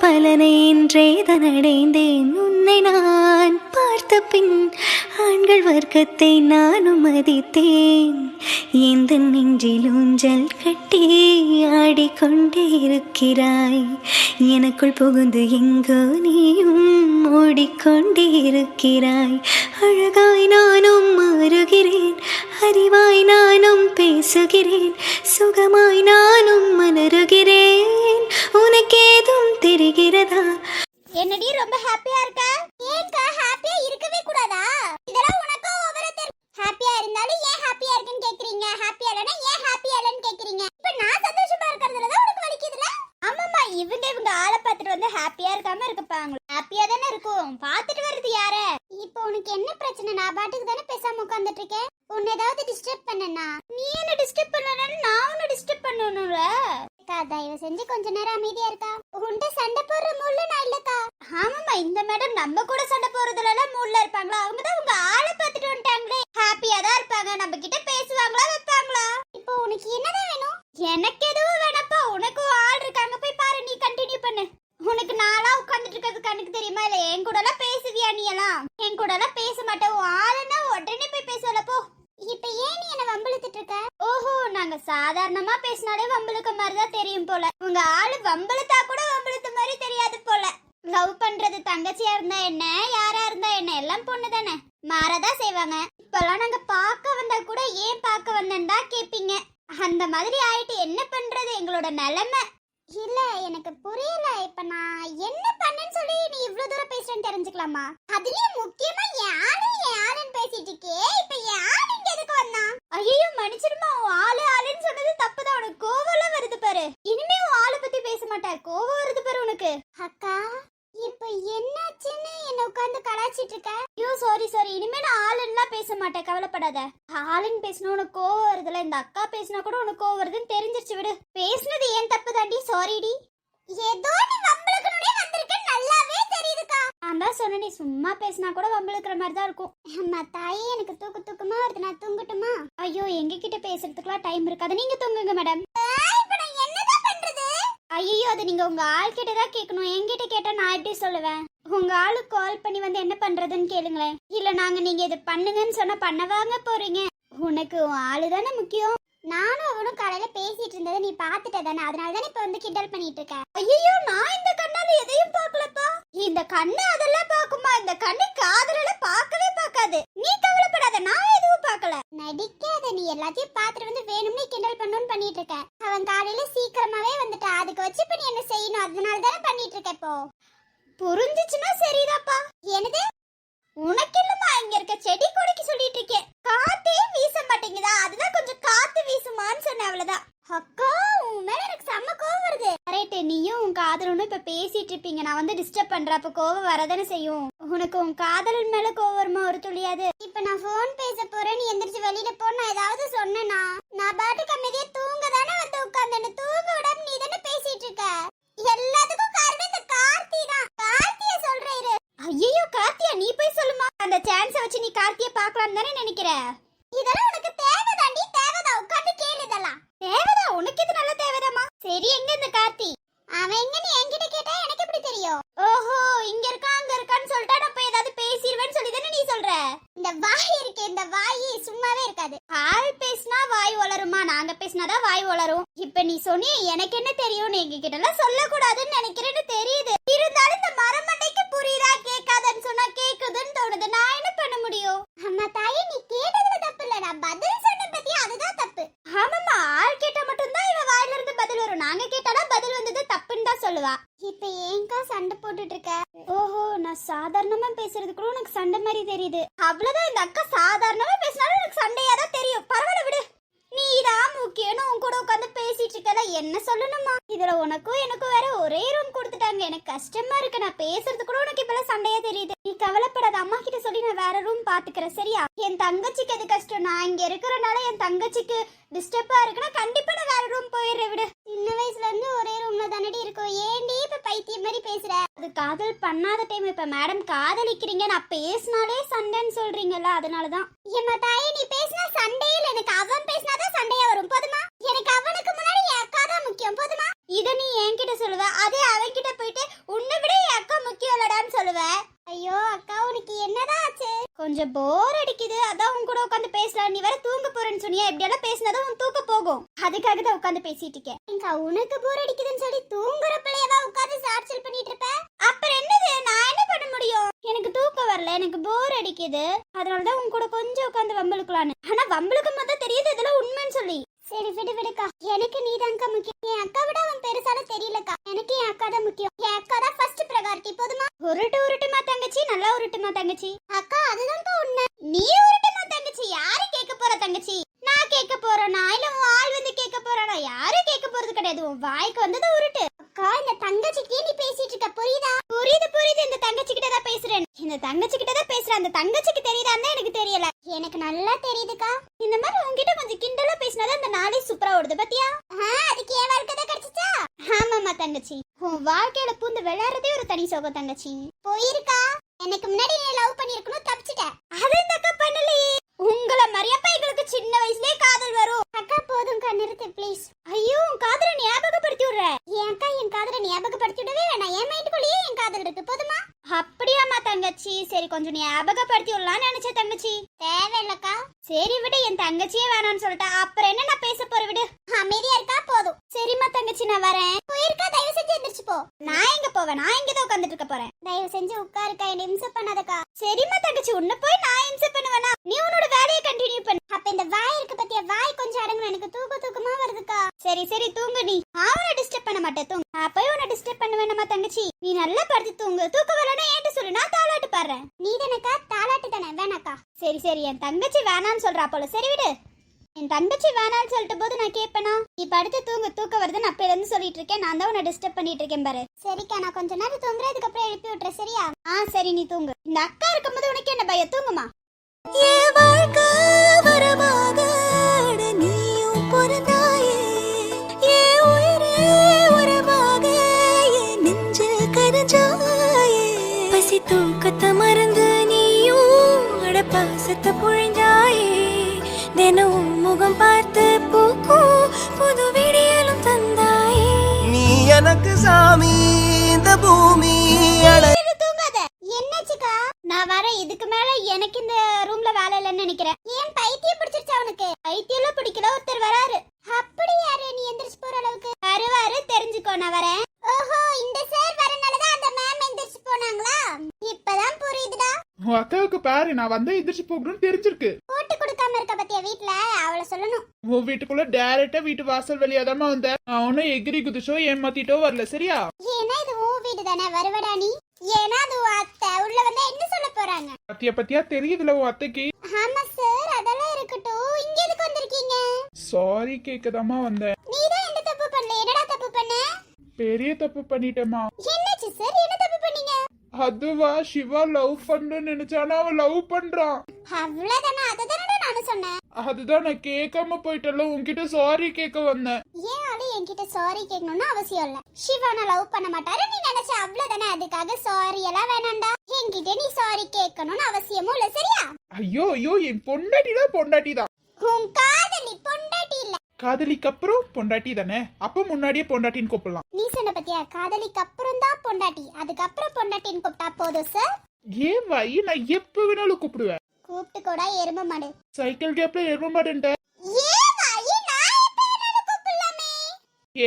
பலனை இன்றேதான் அடைந்தேன். உன்னை நான் பார்த்த பின் ஆண்கள் வர்க்கத்தை நானும் மதித்தேன். எந்த நெஞ்சில் ஊஞ்சல் கட்டி ஆடிக்கொண்டே இருக்கிறாய். எனக்குள் புகுந்து எங்கோ நீயும் ஓடிக்கொண்டே இருக்கிறாய். அழகாய் நானும் மாறுகிறேன், அறிவாய் நானும் பேசுகிறேன், சுகமாய் நானும் மலருகிறேன். உனக்கேதும் தெரிகிறதா? என்னடி ரொம்ப ஹாப்பியா இருக்க? ஏன்க்கா ஹாப்பியா இருக்கவே கூடாதா? இதெல்லாம் உனக்கு ஓவரா தெரியும். ஹாப்பியா இருந்தாலும் ஏன் ஹாப்பியா இருக்குன்னு கேக்குறீங்க, ஹாப்பியா இல்லனா ஏன் ஹாப்பியா இல்லன்னு கேக்குறீங்க. இப்ப நான் சந்தோஷமா இருக்கறதுல தான் உனக்கு வலிக்குதுல? ஆமாமா, இவங்க ஆளை பார்த்துட்டு வந்து ஹாப்பியா இருக்காம இருக்கப்பாங்க. ஹாப்பியா தானே இருக்கும், பார்த்துட்டு வருது யார? இப்போ உனக்கு என்ன பிரச்சனை? நான் பாட்டுக்கு தானே பேசாம உட்கார்ந்துட்டு இருக்கேன். உன்னை ஏதாவது டிஸ்டர்ப் பண்ணனா? நீ என்ன டிஸ்டர்ப் பண்ணலன்னு நான் உன்னை டிஸ்டர்ப் பண்ணணும்ல. தயவு செஞ்சு கொஞ்ச நேரம் அமைதியா இருக்கா. உன்கிட்ட சண்டை போடுற மூட்ல நான் இல்லக்கா. ஆமாமா, இந்த மேடம் நம்ம கூட சண்டை போறதுல எல்லாம் மூட்ல இருப்பாங்களா? அவங்க தான் உங்க ஆளை பார்த்துட்டு வந்துட்டாங்களே. ஹாப்பியா தான் இருப்பாங்க, நம்ம கிட்ட பேசுவாங்களா வைப்பாங்களா? இப்போ உனக்கு என்னதான் வேணும்? எனக்கு எதுவும் வேணப்பா, உனக்கு ஆள் இருக்காங்க, போய் பாரு. நீ கண்டினியூ பண்ணு. உனக்கு நாளா உட்கார்ந்துட்டு இருக்கிறது கண்ணுக்கு தெரியுமா? இல்ல என் கூட எல்லாம் பேசுவியா? நீ எல்லாம் என் கூட எல்லாம் பேச மாட்டேன். ஆளுன்னா உடனே போய் பேசல போ. இப்ப ஏன் நீ என்ன வம்பிழுத்துட்டு இருக்க? ஓஹோ, நாங்க சாதாரணமா பேசினாலே வம்பிழுக்க மாதிரி தான் தெரியும் போல. உங்க ஆளு வம்பிழுத்தா கூட வம்பிழுத்த மாதிரி தெரியாது போல. லவ் பண்றது தங்கச்சியா இருந்தா என்ன, யாரா இருந்தா என்ன, எல்லாம் பொண்ணு தானே, மாறதான் செய்வாங்க. இப்பெல்லாம் நாங்க பார்க்க வந்தா கூட ஏன் பார்க்க வந்தேன்டா கேப்பீங்க. அந்த மாதிரி ஆயிட்டு என்ன பண்றது எங்களோட நிலைமை? இல்ல எனக்கு புரியல. இப்ப நான் என்ன பண்ணேன்னு சொல்லி நீ இவ்ளோ தூரம் பேசுறேன்னு தெரிஞ்சுக்கலாமா? அதுலயும் முக்கியமா யாருன்னு பேசிட்டு இருக்கே. இப்ப யாரு இங்க எதுக்கு வந்தா? ஐயோ மன்னிச்சிடுமா, உன் ஆளுன்னு சொன்னது தப்புதான். உனக்கு கோவம்லாம் வருது பாரு. இனிமே உன் ஆளை பத்தி பேச மாட்டேன், கோவம் வருது பாரு உனக்கு. அக்கா இப்ப என்னாச்சுன்னு என்ன உட்கார்ந்து கலாச்சிட்டு இருக்க? ஐயோ சாரி, இனிமே நான் ஆளுன்னுலாம் பேச மாட்டேன், கவலைப்படாத. ஆளுன்னு பேசினா உனக்கு கோவம் வருதுல, இந்த அக்கா பேசினா கூட உனக்கு கோவம் வருதுன்னு தெரிஞ்சிருச்சு விடு. பேசுனது ஏன் தப்பு தாண்டி, சாரிடி. ஏதோ நீ வம்பிழுக்கணும்னே வந்திருக்க, நல்லாவே தெரியுதுக்கா. நான் தான் சொன்னேன், நீ சும்மா பேசினா கூட வம்பிழுக்கிற மாதிரி தான் இருக்கும். அம்மா தாயே, எனக்கு தூக்கமா வருது, நான் தூங்கட்டுமா? ஐயோ எங்க கிட்ட பேசுறதுக்குலாம் டைம் இருக்காது, நீங்க தூங்குங்க மேடம். ஐயோ அது நீங்க உங்க ஆள் கிட்ட தான் கேட்கணும், என்கிட்ட கேட்டா நான் எப்படி சொல்லுவேன்? உங்க ஆளு கால் பண்ணி வந்து என்ன பண்றதுன்னு கேளுங்களேன். இல்ல நாங்க நீங்க இதை பண்ணுங்கன்னு சொன்னா பண்ணவாங்க போறீங்க. உனக்கு உன் ஆளு தானே முக்கியம். நானும் அவனும் காலையில பேசிட்டு இருந்ததை நீ பாத்துட்ட தானே, அதனால தானே இப்ப வந்து கிண்டல் பண்ணிட்டு இருக்க. ஐயோ நான் இந்த கண்ணால எதையும் பாக்கலப்பா. இந்த கண்ணு அதெல்லாம் பாக்குமா? இந்த கண்ணு காதல பார்க்கவே பார்க்காது. நீ கவலைப்படாத, நான் எதுவும் பார்க்கல. நடிக்காத, நீ எல்லாத்தையும் பாத்துட்டு வந்து வேணும்னே கிண்டல் பண்ணணும்னு பண்ணிட்டு இருக்க. அவன் காலையில சீக்கிரமாவே வந்துட்டா, அதுக்கு வச்சு இப்ப நீ என்ன செய்யணும்? அதனால தானே பண்ணிட்டு இருக்க. இப்போ புரிஞ்சிச்சுன்னா சரிதாப்பா. என்னது உனக்கு இல்லம்மா, இங்க இருக்க செடி கொடிக்கு சொல்லிட்டு இருக்கேன். காத்தே வீச மாட்டேங்குதா? அதுதான் கொஞ்சம் காத்து வீசுமான்னு சொன்ன, அவ்வளவுதான். அக்கா உன் மேல எனக்கு செம்ம கோவம் வருது. கரெக்ட், நீயும் உன் காதலனும் இப்ப பேசிட்டு இருப்பீங்க, நான் வந்து டிஸ்டர்ப் பண்றேன், அப்ப கோவம் வரதானே செய்யும். உனக்கு உன் காதலன் மேல கோவம் வருமா? ஒரு துளியாது. இப்ப நான் போன் பேச போறேன், நீ எந்திரிச்சு வெளியில போ. நான் ஏதாவது சொன்னேனா? நான் பாட்டுக்கு அமைதியா தூங்க தானே வந்து உட்கார்ந்தேன்னு, தூங்க விடாம நீ தானே பேசிட்டு இருக்க. எல்லாத்துக்கும் காரணம் இந்த கார்த்தி தான். கார்த்திய சொல்றேன். ஐயோ கார்த்தியா, நீ போய் சொல்லுமா. அந்த சான்ஸை வச்சு நீ கார்த்திய பார்க்கலாம் தானே நினைக்கிற? இதெல்லாம் உனக்கு தேவைதாண்டி, தேவைதான். உட்கார்ந்து கேளு. இதெல்லாம் தேவைதா? உனக்கு இது நல்ல தேவைதாமா. சரி எங்க இந்த கார்த்தி? அவன் எங்க நீ என்கிட்ட கேட்டா எனக்கு எப்படி தெரியும்? ஓஹோ இங்க இருக்கா அங்க இருக்கான்னு சொல்லிட்டா நான் போய் ஏதாவது பேசிடுவேன்னு சொல்லி தானே நீ சொல்ற. இந்த வாய் இருக்கு, இந்த வாய் சும்மாவே இருக்காது. ஆள் பேசினா வாய் வளருமா? நாங்க பேசினாதான் வாய் வளரும். இப்ப நீ சொன்னி எனக்கு என்ன தெரியும்? எங்க கிட்ட எல்லாம் சொல்லக்கூடாதுன்னு நினைக்கிறேன்னு தெரியுது. இருந்தாலும் இந்த மரமண்டைக்கு புரியுதா? கேட்காதன்னு சொன்னா கேக்குதுன்னு தோணுது. நான் என்ன பண்ண முடியும்? அம்மா தாயே, நீ கேட்டதுல தப்பு இல்ல, நான் பதில் சொன்ன பத்தியா அதுதான் தப்பு. ஆமாமா, ஆள் கேட்டா மட்டும்தான் இவ வாயில இருந்து பதில் வரும். நாங்க கேட்டாலும் பதில் வந்தது தப்புன்னு தான் சொல்லுவா. இப்ப ஏங்கா சண்டை போட்டுட்டு இருக்க? ஓஹோ, நான் சாதாரணமா பேசுறது கூட உனக்கு சண்டை மாதிரி தெரியுது. அவ்வளவுதான், இந்த அக்கா சாதாரணமா பேசினாலும் உனக்கு சண்டையா தான் தெரியும். பரவாயில்ல விடு. நீ தான் முக்கியம், உன் கூட உட்காந்து பேசிட்டு இருக்கல, என்ன சொல்லணுமா? இதுல உனக்கும் எனக்கும் வேற ஒரே ரூம் கொடுத்துட்டாங்க. எனக்கு கஷ்டமா இருக்கு, நான் பேசுறது கூட உனக்கு இப்பெல்லாம் சண்டையா தெரியுது. நீ கவலைப்படாத, அம்மா கிட்ட சொல்லி நான் வேற ரூம் பாத்துக்கிறேன், சரியா? என் தங்கச்சிக்கு எது கஷ்டம்? நான் இங்க இருக்கிறனால என் தங்கச்சிக்கு டிஸ்டர்பா இருக்குன்னா கண்டிப்பா நான் வேற ரூம் போயிடுறேன். விடு. சின்ன வயசுல இருந்து ஒரே ரூம்ல தானடி இருக்கோம், ஏண்டி இப்ப பைத்தியம் மாதிரி பேசுற? அது காதல் பண்ணாத டைம். இப்ப மேடம் காதலிக்கிறீங்க, நான் பேசினாலே சண்டைன்னு சொல்றீங்கல்ல, அதனாலதான். ஏமா தாயே, நீ பேசினா சண்டையில் எனக்கு அவன் பேசினாதான் சண்டையா வரும், போதுமா? எனக்கு அவனுக்கு முன்னாடி என் அக்கா தான் முக்கியம், போதுமா? இத நீ என்கிட்ட சொல்லுவ, அதே அவன் கிட்ட போயிட்டு உன் கொஞ்சம் போர் அடிக்குது, அதான் உன் கூட உட்காந்து பேசலாம். நீ வேற தூங்க போறேன்னு சொன்னியா, இப்படி எல்லாம் பேசினாதான் உன் தூக்க போகும். அதுக்காக தான் உட்காந்து பேசிட்டு இருக்கேன். எங்க உனக்கு போர் அடிக்குதுன்னு சொல்லி தூங்குற பிள்ளையவா உட்காந்து சாட்சில் பண்ணிட்டு இருப்ப? அப்புறம் என்னது, நான் என்ன பண்ண முடியும்? எனக்கு தூக்கம் வரல, எனக்கு போர் அடிக்குது, அதனாலதான் உன் கூட கொஞ்சம் உட்காந்து வம்பளுக்கலான்னு. ஆனா வம்பளுக்கும் போது தெரியுது இதெல்லாம் உண்மைன்னு சொல்லி. சரி விடுக்கா, எனக்கு நீ தான்க்கா முக்கியம். என் அக்கா விட அவன் பெருசால தெரியலக்கா, எனக்கு என் அக்கா தான் முக்கியம். என் அக்கா தான் ஃபர்ஸ்ட் பிரையாரிட்டி. போதுமா? உருட்டுமா தங்கச்சி, நல்லா உருட்டுமா தங்கச்சி. அக்கா அதுதான்க்கா உண்மை. நீ உருட்டுமா தங்கச்சி, யாரு கேட்க போற தங்கச்சி? நான் கேட்க போறேனா இல்ல உன் ஆள் வந்து கேட்க போறானா? யாரும் கேட்க போறது கிடையாது, உன் வாய்க்கு வந்தது உருட்டு. அக்கா இந்த தங்கச்சிக்கு நீ பேசிட்டு இருக்க, புரியுதா? புரியுது, இந்த தங்கச்சி கிட்ட தான் பேசுறேன். இந்த தங்கச்சி கிட்ட தான் பேசுறேன். அந்த தங்கச்சிக்கு தெரியுதான்னு எனக்கு தெரியல. எனக்கு நல்லா தெரியுதுக்கா. இந்த மாதிரி உன்கிட்ட கொஞ்சம் கிண்டலா பேசினாதான் அந்த நாளே சூப்பரா ஓடுது பாத்தியா? அதுக்கு என் வாழ்க்கை தான் கிடைச்சிச்சா? ஆமாமா தங்கச்சி, உன் வாழ்க்கையில பூந்து விளையாடுறதே ஒரு தனி சோகம் தங்கச்சி. போயிருக்கா, எனக்கு முன்னாடி நீ லவ் பண்ணிருக்கணும், தப்பிச்சிட்ட. அது தக்கா பண்ணலையே. உங்களை மரியப்பா எங்களுக்கு சின்ன வயசுலயே காதல் வரும். அக்கா போதும்க்கா, நிறுத்து ப்ளீஸ். ஐயோ, உன் காதலை ஞாபகப்படுத்தி விடுற. என் அக்கா என் காதலை ஞாபகப்படுத்தி விடவே வேணாம். என் மைண்டுக்குள்ளேயே என் காதல் இருக்கு, போதுமா? அப்படியாமா தங்கச்சி, சரி கொஞ்சம் ஞாபகப்படுத்தி விடலாம்னு நினைச்ச தங்கச்சி. தேவையில்லக்கா. சரி விடு, என் தங்கச்சியே வேணாம்னு சொல்லிட்டா, அப்புறம் என்ன நான் பேச போற, விடு. அமைதியா இருக்கா, போதும். சரிம்மா தங்கச்சி, நான் வரேன். போயிருக்கா, தயவு செஞ்சு எந்திரிச்சு போ. நான் எங்க போவேன், நான் இங்கதான் உட்காந்துட்டு இருக்க போறேன். தயவு செஞ்சு உட்காருக்கா, என்ன இம்சை பண்ணாதக்கா. சரிம்மா தங்கச்சி, உன்னை போய் நான் இம்சை பண்ணுவேனா? நீ உன்னோட வேலையை கண்டினியூ பண்ணு. அப்ப இந்த வாய் இருக்கு பத்தியா, வாய் கொஞ்சம் அடங்கணும். எனக்கு தூக்கமா வருதுக்கா. சரி தூங்கு. நீ அவனை டிஸ்டர்ப் பண்ண மாட்டேன், தூங்கு. அப்பயும் உன்னை டிஸ்டர்ப் பண்ண வேணாமா தங்கச்சி? நீ நல்லா படுத்து தூங்கு. தூக்கம் வரலன்னா ஏன்ட்டு சொல்லு, நான் தாலாட்டு பாடுறேன். நீ தானக்கா தாலாட்டு தானே, வேணாக்கா. சரி, என் தங்கச்சி வேணான்னு சொல்றா போல. சரி விடு. என் தங்கச்சி வேணான்னு சொல்லிட்டு போது நான் கேட்பேனா? நீ படுத்து தூங்கு, தூக்க வருதுன்னு அப்ப இருந்து சொல்லிட்டு இருக்கேன். நான் தான் உன்னை டிஸ்டர்ப் பண்ணிட்டு இருக்கேன் பாரு. சரிக்கா, நான் கொஞ்ச நேரம் தூங்குறேன், அதுக்கப்புறம் எழுப்பி விட்டுறேன், சரியா? சரி, நீ தூங்கு. இந்த அக்கா இருக்கும்போது உனக்கு என்ன பயம்? தூங்குமா. என் வாழ்க்கை வரமாக நீயும் பிறந்தாயே, என் உயிரே உறவாக என் நெஞ்சில் கரைஞ்சாயே. பசி தூக்கத்தை மறந்து நீயும் அடப்பாசத்தை பொழிஞ்சாயே. தினம் முகம் பார்த்து பூக்கும் புது விடியலும் தந்தாயே. நீ எனக்கு சாமி, இந்த பூமி தூங்காத. என்னாச்சுக்கா? நான் வர. இதுக்கு மேல எனக்கு இந்த ரூம்ல வேலை இல்லைன்னு நினைக்கிறேன். ஏன் பைத்தியம் பிடிச்சிருச்சா உனக்கு? பைத்தியம் பிடிக்கல, ஒருத்தர் வராரு. அப்படி யாரு? நீ எந்திரிச்சு போற அளவுக்கு வருவாரு, தெரிஞ்சுக்கோ. நான் வரேன். ஓஹோ, இந்த சார் வரனாலதான் அந்த மேம் எந்திரிச்சு போனாங்களா? இப்பதான் புரியுதுடா. உன் அக்காவுக்கு பாரு, நான் வந்தா எந்திரிச்சு போகணும்னு தெரிஞ்சிருக்கு. போட்டு கொடுக்காம இருக்க பத்தியா வீட்டுல, அவளை சொல்லணும். உன் வீட்டுக்குள்ள டைரக்டா வீட்டு வாசல் வழியாதாம வந்த. நான் ஒன்னும் எகிரி குதிச்சோ ஏமாத்திட்டோ வரல, சரியா? ஏன்னா இது உன் வீடு தானே, வருவடா நீ. ஏன்னா அது அத்தை உள்ள வந்தா என்ன சொல்ல போறாங்க? பத்தியா தெரியுதுல உன் அத்தைக்கு. ஆமா சார், அதெல்லாம் இருக்கட்டும். இங்க எதுக்கு வந்திருக்கீங்க? சாரி கேட்கதாமா வந்தேன். நீதான் எந்த தப்பு பண்ணல. என்னடா தப்பு பண்ண? பெரிய தப்பு பண்ணிட்டேமா. என்னாச்சு சார், என்ன தப்பு பண்ணீங்க? அதுவா, சிவா லவ் பண்ணணும்னு நினைச்சானா அவன் லவ் பண்றான். அவ்வளவுதானே, அததானடா நானும் சொன்னேன். அதுதான் நான் கேட்காம போயிட்டல, உன்கிட்ட சாரி கேட்க வந்தேன். ஏன் ஆளு என்கிட்ட சாரி கேட்கணும்னு அவசியம் இல்ல. சிவானா லவ் பண்ண மாட்டாரு நீ நினைச்ச, அவ்வளவுதானே. அதுக்காக சாரி எல்லாம் வேணாம்டா. என்கிட்ட நீ சாரி கேட்கணும்னு அவசியமும் இல்ல, சரியா? ஐயோ என் பொண்டாட்டி தான். உன் காதலி பொண்டாட்டி இல்ல. காதலிக்கு அப்புறம் பொண்டாட்டி தானே, அப்ப முன்னாடியே பொண்டாட்டின்னு கூப்பிடலாம். நீ சொன்ன பத்தியா, காதலிக்கு அப்புறம் தான் பொண்டாட்டி, அதுக்கப்புறம் பொண்டாட்டின்னு கூப்பிட்டா போதும் சார். ஏன் வாயி, நான் எப்ப வேணாலும் கூப்பிடுவேன். கூப்பிட்டு கூட எரும மாடு. சைக்கிள் கேப்ல ஏற மாட்டேன்ட்ட. ஏன் வாயி, நான் எப்ப வேணாலும் கூப்பிடலாமே.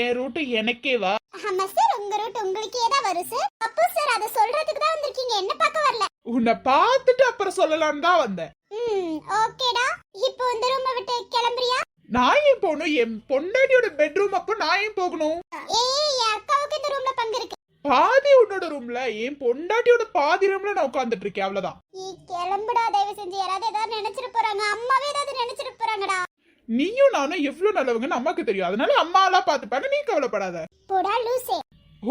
என் ரூட்டு எனக்கே வா. ஆமா சார், உங்க ரூட் உங்களுக்கே தான் வரும் சார். அப்போ சார் அதை சொல்றதுக்கு தான் வந்திருக்கீங்க, என்ன பார்க்க வரல. உன்னை பார்த்துட்டு அப்புறம் சொல்லலாம்னு தான் வந்தேன். ஓகேடா. இப்போ இந்த ரூமை விட்டு கிளம்புறியா? நான் ஏன் போகணும்? என் பொண்டாட்டியோட பெட்ரூம், அப்ப நான் ஏன் போகணும்? ஏய், என் அக்காவுக்கு இந்த ரூம்ல பங்கு இருக்கு. பாதி உன்னோட ரூம்ல, என் பொண்டாட்டியோட பாதி ரூம்ல நான் உட்கார்ந்துட்டு இருக்கேன், அவ்வளவுதான். நீ கிளம்புடா, தயவு செஞ்சு. யாராவது ஏதாவது நினைச்சிட்டு போறாங்க, அம்மாவே ஏதாவது நினைச்சிட்டு போறாங்கடா. நீயும் நானும் எவ்வளவு நல்லவங்கன்னு அம்மாக்கு தெரியும், அதனால அம்மாலாம் பாத்துப்பாங்க, நீ கவலைப்படாத. போடா லூசே.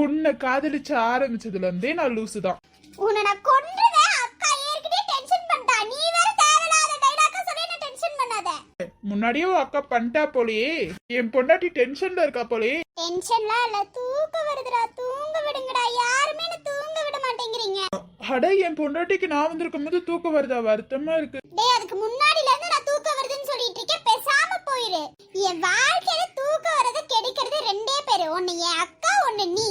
உன்னை காதலிச்சு ஆரம்பிச்சதுல இருந்தே நான் லூசு தான். உன்னை நான் கொன்றுவேன். அக்கா ஏற்கனவே டென்ஷன் பண்ணிட்டா. நீ வேற தேவையில்லாத டைலாக்க சொல்லி என்ன டென்ஷன் பண்ணாத. முன்னாடியே உன் அக்கா பண்ணிட்டா போலயே, என் பொண்டாட்டி டென்ஷன்ல இருக்கா போலயே. டென்ஷன்லாம் இல்ல, தூக்கம் வருதுடா. தூங்க விடுங்கடா. யாருமே என்ன தூங்க விட மாட்டேங்கிறீங்க. அட, என் பொண்டாட்டிக்கு நான் வந்திருக்கும் போது தூக்கம் வருதா? வருத்தமா இருக்கு. டேய், அதுக்கு முன்னாடில இருந்து நான் தூக்கம் வருதுன்னு சொல்லிட்டு இருக்கேன். பேசாம போயிரு. என் வாழ்க்கையில தூக்கம் வரது கெடுக்கிறது ரெண்டே பேரு. ஒண்ணு என் அக்கா, ஒண்ணு நீ.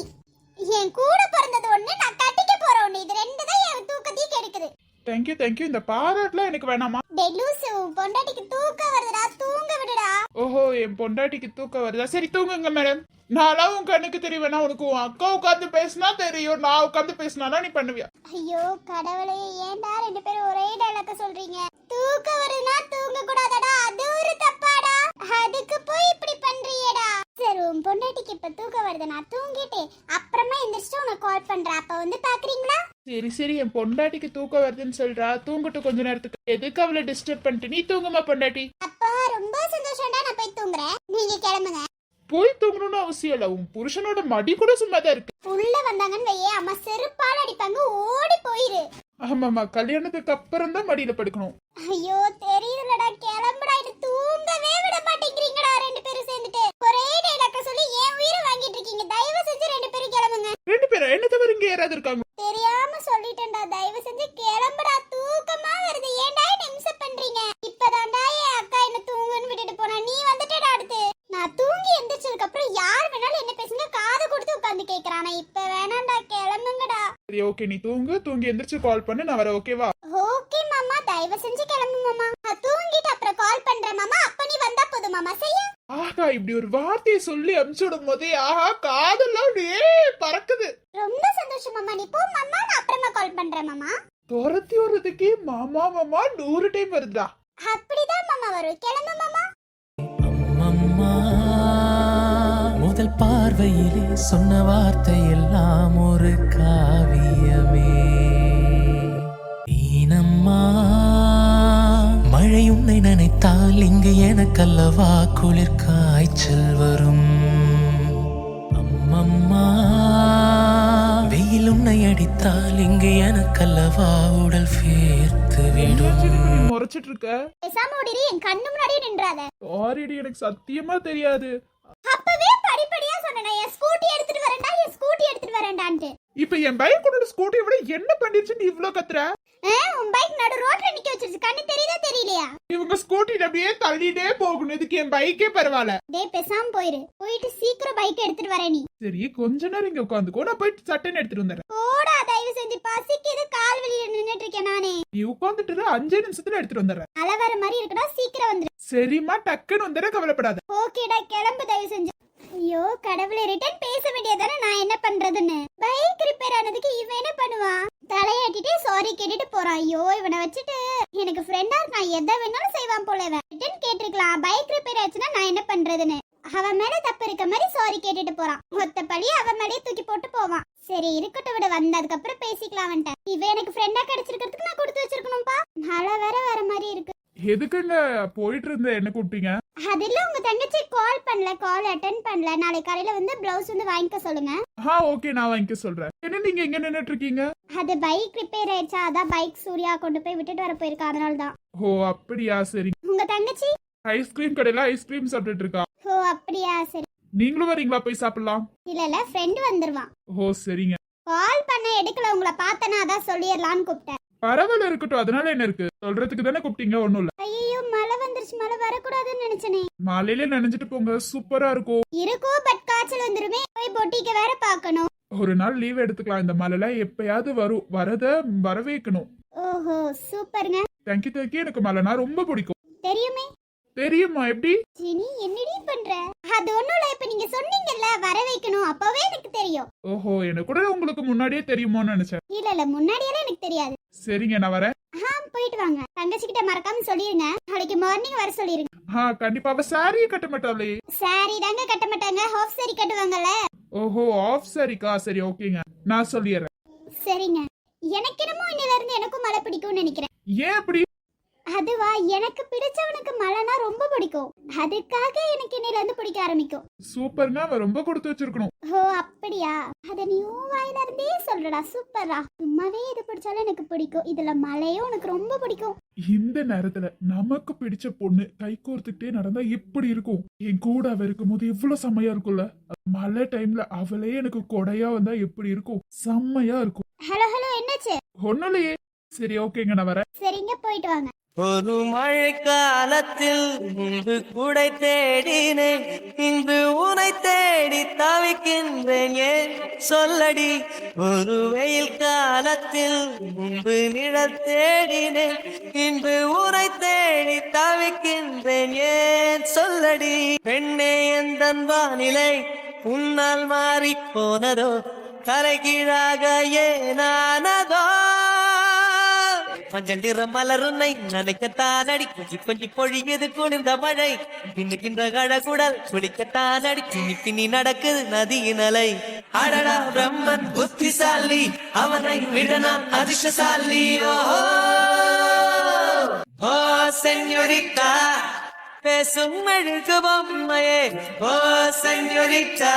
என் கூட பிறந்தது ஒண்ணு, நான் கட்டிக்க போற ஒண்ணு. இது ரெண்டு தான் என் தூக்கத்தையும் கெடுக்குது. தேங்க்யூ இந்த பாராட்டுலாம் எனக்கு வேணாமா. டெல்லூசு பொண்டாட்டிக்கு தூக்கம் வருதுடா, தூங்க விடுடா. ஓஹோ, என் பொண்டாட்டிக்கு தூக்கம் வருதா? சரி தூங்குங்க மேடம். நான்லாம் உன் கண்ணுக்கு தெரியவேனா? உனக்கு உன் அக்கா உட்காந்து பேசினா தெரியும், நான் உட்காந்து பேசினா நீ பண்ணுவியா? ஐயோ கடவுளே, ஏன்டா ரெண்டு பேரும் ஒரே டைலாக்க சொல்றீங்க? தூக்கம் வருதுன்னா தூங்க கூடாதடா, அது ஒரு தப்பாடா. அதுக்கு போய் இப்படி பண்றியேடா. சரி உன் பொண்டாட்டிக்கு இப்ப தூக்கம் வருது, நான் தூங்கிட்டு அப்புறமா எந்திரிச்சு உனக்கு கால் பண்றேன், அப்ப வந்து பாக்குறீங்களா? சரி என் பொண்டாட்டிக்கு தூக்கம் வருதுன்னு சொல்றா, தூங்கட்டும் கொஞ்ச நேரத்துக்கு. எதுக்கு அவளை டிஸ்டர்ப் பண்ணிட்டு? நீ தூங்குமா பொண்டாட்டி. அப்பா ரொம்ப சந்தோஷம்டா, நான் போய் தூங்குறேன், நீங்க கிளம்புங்க. போய் தூங்கணும்னு அவசியம் இல்ல, உன் புருஷனோட மடி கூட சும்மாதான் இருக்கு. உள்ள வந்தாங்கன்னு வையே, அம்மா செருப்பால் அடிப்பாங்க, ஓடி போயிரு. ஆமாமா, கல்யாணத்துக்கு அப்புறம் தான் மடியில படுக்கணும். ஐயோ தெரியலடா, கிளம்புடா. இது தூங்கவே விட மாட்டேங்கிறீங்கடா ரெண்டு பேரும் சேர்ந்துட்டு. ஒரே டைலாக்க சொல்லி ஏன் உயிரை வாங்கிட்டு இருக்கீங்க? தயவு செஞ்சு ரெண்டு பேரும் கிளம்புங்க. ரெண்டு பேரும் என்ன தவிர இங்க யாராவது இருக்காங்க? தெரியாம சொல்லிட்டேன்டா, தயவு செஞ்சு கிளம்புடா, தூக்கமா வருது. ஏன்டா நிமிஷம் பண்றீங்க? இப்பதான்டா என் அக்கா என்ன தூங்குன்னு விட்டுட்டு போனா, நீ வந்துட்டடா அடுத்து. நான் தூங்கி எந்திரிச்சதுக்கு அப்புறம் யார் வேணாலும் என்ன பேசுங்க காது கொடுத்து உட்கார்ந்து கேக்குறானா. இப்ப வேணாம்டா, கிளம்புங்கடா. சரி ஓகே, நீ தூங்கி எந்திரிச்சு கால் பண்ணு, நான் வரேன். ஓகேவா? ஓகே மாமா, தயவு செஞ்சு கிளம்பு மாமா. நான் தூங்கிட்டு அப்புறம் கால் பண்றேன் மாமா, அப்ப நீ வந்தா போதும் மாமா. சரியா? ஆகா, இப்படி ஒரு வார்த்தையை சொல்லி அனுப்பிச்சுடும் போதே ஆஹா காதெல்லாம் பறக்குது. ரொம்ப சந்தோஷம் மாமா, நீ போ மாமா, நான் அப்புறமா கால் பண்றேன் மாமா. துரத்தி வர்றதுக்கே மாமா 100 டைம் வருதா? அப்படிதான் மாமா வரும், கிளம்பு மாமா. அம்மம்மா, முதல் பார்வையிலே சொன்ன வார்த்தை எல்லாம் ஒரு காவியமே. நீனம்மா, மழை உன்னை நினைத்தால் இங்கு எனக்கல்லவா குளிர் காய்ச்சல் வரும். அம்மம்மா, வெயில் உன்னை அடித்தால் இங்கு எனக்கல்லவா உடல் வேர்த்து விடும். முறைச்சிட்டு இருக்க? பேசாம ஓடிரு, என் கண்ணு முன்னாடியே நின்றாத. சாரிடி, எனக்கு சத்தியமா தெரியாது. அப்பவே படிப்படியா சொன்னேன், என் ஸ்கூட்டி எடுத்துட்டு வரேன்டான்ட்டு. இப்ப என் பைக் கொண்டு ஸ்கூட்டி விட என்ன பண்ணிருச்சு நீ இவ்ளோ கத்துற? உன் பைக் நடு ரோட்ல நிக்க வச்சிருச்சு, கண்ணு தெரியுதா தெரியலையா? இவங்க ஸ்கூட்டில அப்படியே தள்ளிட்டே போகணும், இதுக்கு என் பைக்கே பரவாயில்ல. டேய் பேசாம போயிட்டு சீக்கிரம் பைக் எடுத்துட்டு வர நீ. சரி கொஞ்ச நேரம் இங்க உட்காந்துக்கோ, நான் போயிட்டு சட்டன் எடுத்துட்டு வந்துடுறேன். போடா, தயவு செஞ்சு, பசிக்குது, கால் வெளியில நின்னுட்டு இருக்கேன் நானே. நீ உட்காந்துட்டு 5 நிமிஷத்துல எடுத்துட்டு வந்துடுறேன். அலவர மாதிரி இருக்குடா, சீக்கிரம் வந்துரு. சரிம்மா, டக்குன்னு வந்துட, கவலைப்படாத. ஓகேடா, கிளம்பு தயவு செஞ்சு. ஐயோ கடவுளே, ரிட்டர்ன் பேச வேண்டியதானே, நான் என்ன பண்றதுன்னு. பைக் ரிப்பேர் ஆனதுக்கு இவன் என்ன பண்ணுவான்? தலையாட்டிட்டு சாரி கேட்டுட்டு போறான். ஐயோ இவனை வச்சுட்டு எனக்கு ஃப்ரெண்டா நான் எதை வேணாலும் செய்வான் போல. இவன் ரிட்டர்ன் கேட்டிருக்கலாம், பைக் ரிப்பேர் ஆச்சுன்னா நான் என்ன பண்றதுன்னு. அவன் மேல தப்பு இருக்க மாதிரி சாரி கேட்டுட்டு போறான். மொத்த பழி அவன் மேலேயே தூக்கி போட்டு போவான். சரி இருக்கட்டும் விட, வந்ததுக்கு அப்புறம் பேசிக்கலாம். வந்துட்டேன், இவன் எனக்கு ஃப்ரெண்டா கிடைச்சிருக்கிறதுக்கு நான் கொடுத்து வச்சிருக்கணும்பா. மழை வேற வர மாதிரி இருக்கு. எதுக்குங்க போயிட்டு இருந்த, என்ன கூப்பிட்டீங்க? அது இல்ல, உங்க தங்கச்சி கால் பண்ணல, கால் அட்டெண்ட் பண்ணல. நாளை காலையில வந்து பிளவுஸ் வந்து வாங்கிக்க சொல்லுங்க. ஓகே, நான் வாங்கிக்க சொல்றேன். என்ன நீங்க எங்க நின்னுட்டு இருக்கீங்க? அது பைக் ரிப்பேர் ஆயிடுச்சா, அதான் பைக் சூர்யா கொண்டு போய் விட்டுட்டு வர போயிருக்கா, அதனால தான். ஓ அப்படியா, சரி. உங்க தங்கச்சி ஐஸ்கிரீம் கடையில ஐஸ்கிரீம் சாப்பிட்டுட்டு இருக்கா. ஓ அப்படியா, சரி. நீங்களும் வரீங்களா? போய் சாப்பிடலாம். இல்ல ஃப்ரெண்ட் வந்துருவான். ஓ சரிங்க. கால் பண்ண எடுக்கல, உங்களை பார்த்தனா அதான் சொல்லிடலான்னு கூப்பிட்டேன். பரவாயில்ல, இருக்கட்டும், அதனால என்ன இருக்கு, சொல்றதுக்கு தானே கூப்பிட்டீங்க, ஒண்ணும் இல்ல. ஐயோ மழை வந்துருச்சு, மழை வரக்கூடாதுன்னு நினைச்சனே. மழையில நினைச்சிட்டு போங்க, சூப்பரா இருக்கும். பட் காய்ச்சல் வந்துருமே, போய் பொட்டிக்க வேற பாக்கணும். ஒரு நாள் லீவ் எடுத்துக்கலாம், இந்த மழைல எப்பயாவது வரும், வரவேக்கணும். ஓஹோ சூப்பருங்க. தேங்க்யூ, எனக்கு மழைனா ரொம்ப பிடிக்கும். தெரியுமே. தெரியுமா? எப்படி? ஜெனி என்னடி பண்ற? அது ஒண்ணும் இல்ல, இப்ப நீங்க சொன்னீங்கல்ல வர வைக்கணும், அப்பவே எனக்கு தெரியும். ஓஹோ, எனக்கு கூட உங்களுக்கு முன்னாடியே தெரியுமோன்னு நினைச்சேன். இல்ல முன்னாடியெல்லாம் எனக்கு தெரியாது. சரிங்க, நான் வரேன். போயிட்டு வாங்க, தங்கச்சி கிட்ட மறக்காம சொல்லிருங்க, நாளைக்கு மார்னிங் வர சொல்லிருங்க. கண்டிப்பா. அவ சாரியே கட்ட மாட்டாளே. சாரி தாங்க கட்ட மாட்டாங்க, ஹாஃப் சாரி கட்டுவாங்கல்ல. ஓஹோ, ஆஃப் சாரிக்கா, சரி ஓகேங்க, நான் சொல்லிடுறேன். சரிங்க. எனக்கு என்னமோ இன்னில இருந்து எனக்கும் மழை பிடிக்கும்னு நினைக்கிறேன். ஏன் அப்படி? அதுவா, எனக்கு பிடிச்சவனுக்கு மழைனா ரொம்ப பிடிக்கும், அதுக்காக எனக்கு இன்னில இருந்து பிடிக்க ஆரம்பிக்கும். சூப்பர்ங்க, அவ ரொம்ப கொடுத்து வச்சிருக்கணும். ஓ அப்படியா, அத நீ உன் வாயில இருந்தே சொல்றடா. சூப்பரா, சும்மாவே எது பிடிச்சாலும் எனக்கு பிடிக்கும், இதுல மழையும் எனக்கு ரொம்ப பிடிக்கும். இந்த நேரத்துல நமக்கு பிடிச்ச பொண்ணு கை கோர்த்துக்கிட்டே நடந்தா எப்படி இருக்கும்? என் கூட அவ இருக்கும் போது எவ்வளவு செம்மையா இருக்கும்ல. மழை டைம்ல அவளே எனக்கு கொடையா வந்தா எப்படி இருக்கும்? செம்மையா இருக்கும். ஹலோ என்னாச்சு? ஒண்ணுலயே. சரி ஓகேங்க, நான் வரேன். சரிங்க, போயிட்டு வாங்க. ஒரு மழை காலத்தில் முன்பு குடை தேடினேன், இன்று உனை தேடி தவிக்கின்றேன், ஏன் சொல்லடி. ஒரு வெயில் காலத்தில் முன்பு நிழல் தேடினேன், இன்று உனை தேடி தவிக்கின்றேன், ஏன் சொல்லடி. பெண்ணே எந்தன் வானிலை உன்னால் மாறி போனதோ, தலைகீழாக ஏனானதோ. மஞ்சள் நிற மலருன்னை நினைக்கத்தான் அடி, கொஞ்சி கொஞ்சி பொழியது குளிர்ந்த மழை. பின்னுக்கின்ற கழகுடல் குளிக்கத்தான் அடி, பின்னி பின்னி நடக்குது நதியின் அலை. அடடா பிரம்மன் புத்திசாலி, அவனை விட நான் அதிர்ஷ்டசாலி. ஓஹோ ஓ செஞ்சோரிட்டா, பேசும் மெழுகு பொம்மையே. ஓ செஞ்சோரிட்டா.